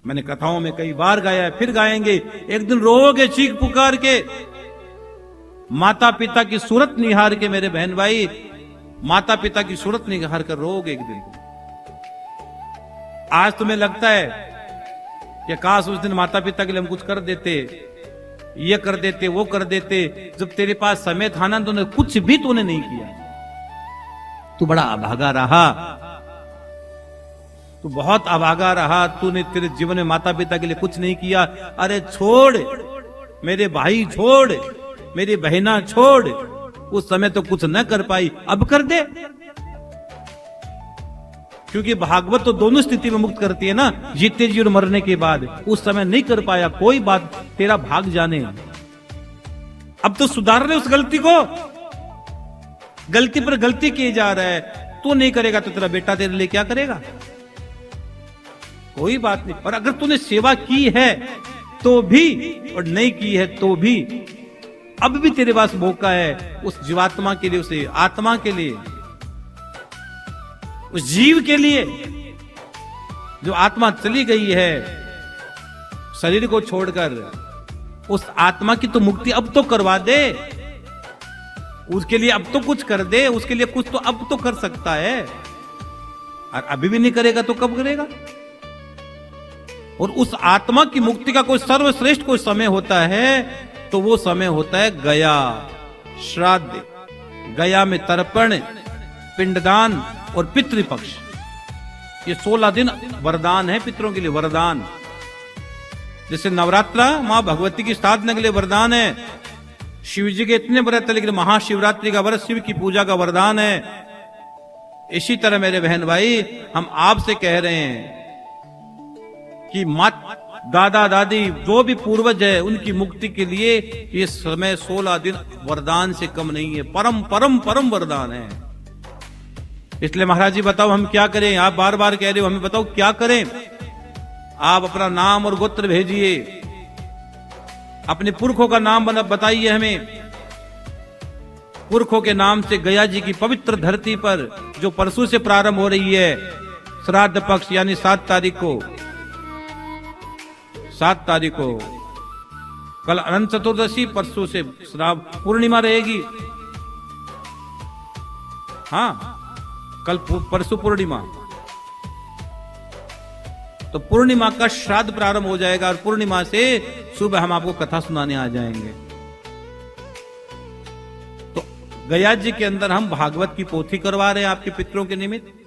मैंने कथाओं में कई बार गाया है, फिर गाएंगे। एक दिन रोओगे चीख पुकार के, माता पिता की सूरत निहार के मेरे बहन भाई, माता पिता की सूरत निहार कर रोओगे एक दिन। आज तुम्हें लगता है कि काश उस दिन माता पिता के लिए हम कुछ कर देते, ये कर देते, वो कर देते। जब तेरे पास समय था ना, तूने कुछ भी तूने नहीं किया। तू बड़ा अभागा रहा, तू बहुत अभागा रहा। तूने तेरे जीवन में माता पिता के लिए कुछ नहीं किया। अरे छोड़ मेरे भाई, छोड़ मेरी बहना, छोड़। उस समय तो कुछ न कर पाई, अब कर दे। क्योंकि भागवत तो दोनों स्थिति में मुक्त करती है ना, जीते जी और मरने के बाद। उस समय नहीं कर पाया, कोई बात, तेरा भाग जाने। अब तो सुधार ले उस गलती को। गलती पर गलती किए जा रहा है। तू नहीं करेगा तो तेरा बेटा तेरे लिए क्या करेगा? कोई बात नहीं। और अगर तूने सेवा की है तो भी और नहीं की है तो भी, अब भी तेरे पास मौका है उस जीवात्मा के लिए, उसे आत्मा के लिए, उस जीव के लिए जो आत्मा चली गई है शरीर को छोड़कर। उस आत्मा की तो मुक्ति अब तो करवा दे, उसके लिए अब तो कुछ कर दे, उसके लिए कुछ तो अब तो कर सकता है। और अभी भी नहीं करेगा तो कब करेगा? और उस आत्मा की मुक्ति का कोई सर्वश्रेष्ठ कोई समय होता है तो वो समय होता है गया, श्राद्ध। गया में तर्पण, पिंडदान और पितृपक्ष। ये 16 दिन वरदान है पितरों के लिए, वरदान। जैसे नवरात्रा मां भगवती की साधना के लिए वरदान है, शिव जी के इतने व्रत है, लेकिन महाशिवरात्रि का व्रत शिव की पूजा का वरदान है। इसी तरह मेरे बहन भाई, हम आपसे कह रहे हैं कि मात दादा दादी जो भी पूर्वज है उनकी मुक्ति के लिए ये समय 16 दिन वरदान से कम नहीं है, परम परम परम वरदान है। इसलिए महाराज जी बताओ हम क्या करें? आप बार बार कह रहे हो, हमें बताओ क्या करें? आप अपना नाम और गोत्र भेजिए, अपने पुरखों का नाम बताइए हमें। पुरखों के नाम से गया जी की पवित्र धरती पर जो परसों से प्रारंभ हो रही है श्राद्ध पक्ष, यानी 7 तारीख को, 7 तारीख को, कल अनंत चतुर्दशी, परसों से श्राद्ध पूर्णिमा रहेगी। हाँ, कल परसों पूर्णिमा, तो पूर्णिमा का श्राद्ध प्रारंभ हो जाएगा और पूर्णिमा से सुबह हम आपको कथा सुनाने आ जाएंगे। तो गया जी के अंदर हम भागवत की पोथी करवा रहे हैं आपके पितरों के निमित्त।